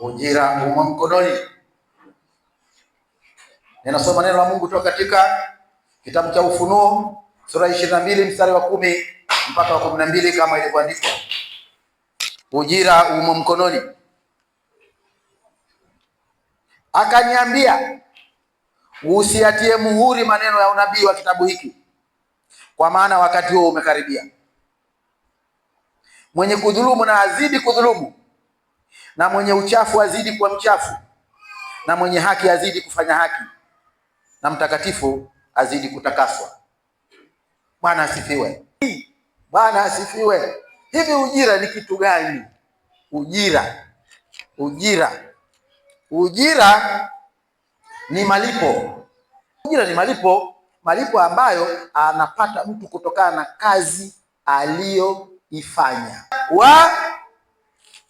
ujira umo mkononi. Ninasoma neno la Mungu kutoka katika kitabu cha Ufunuo sura 22 mstari wa 10 mpaka wa 12 kama ilivyoandikwa. Ujira umo mkononi. Akaniambia, usiatie muhuri maneno ya unabii wa kitabu hiki, kwa maana wakati huo umekaribia. Mwenye kudhulumu na azidi kudhulumu, na mwenye uchafu azidi kuwa mchafu, na mwenye haki azidi kufanya haki, na mtakatifu azidi kutakaswa. Bwana asifiwe. Bwana asifiwe. Hivi ujira ni kitu gani? Ujira ni malipo. Ujira ni malipo ambayo anapata mtu kutokana na kazi aliyoifanya.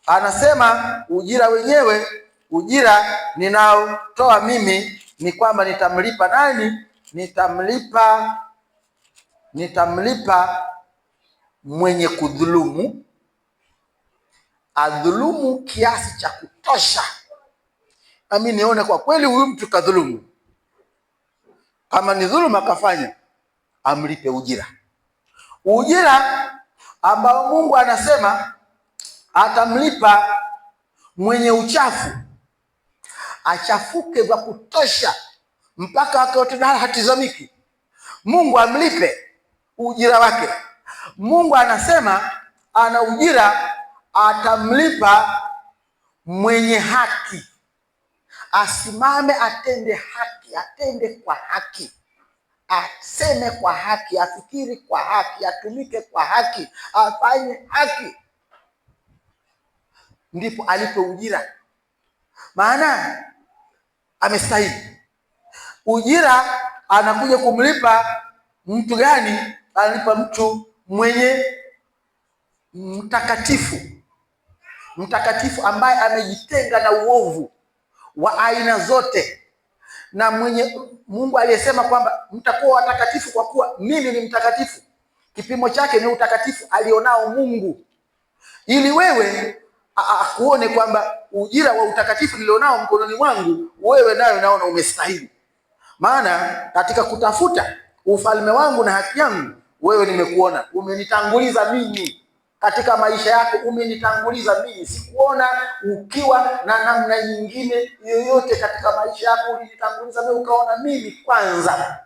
Anasema ujira wenyewe, ujira ninaotoa mimi ni kwamba nitamlipa nani? Nitamlipa mwenye kudhulumu, adhulumu kiasi cha kutosha nami nione kwa kweli huyu mtu kadhulumu. Kama ni dhuluma akafanya, amlipe ujira. Ujira ambao Mungu anasema atamlipa mwenye uchafu, achafuke vya kutosha mpaka akaotana hatizamiki, Mungu amlipe ujira wake. Mungu anasema ana ujira, atamlipa mwenye haki, asimame atende haki, atende kwa haki, aseme kwa haki, afikiri kwa haki, atumike kwa haki, afanye haki, ndipo alipe ujira, maana amestahili. Ujira anakuja kumlipa mtu gani? Analipa mtu mwenye mtakatifu ambaye amejitenga na uovu wa aina zote, na mwenye Mungu aliyesema kwamba mtakuwa watakatifu kwa kuwa mimi ni mtakatifu. Kipimo chake ni utakatifu alionao Mungu, ili wewe akuone kwamba ujira wa utakatifu nilionao mkononi mwangu, wewe nayo naona umestahili. Maana katika kutafuta ufalme wangu na haki yangu, wewe nimekuona, umenitanguliza mimi katika maisha yako, umenitanguliza mimi. Sikuona ukiwa na namna nyingine yoyote katika maisha yako, ulinitanguliza mimi, ukaona mimi kwanza.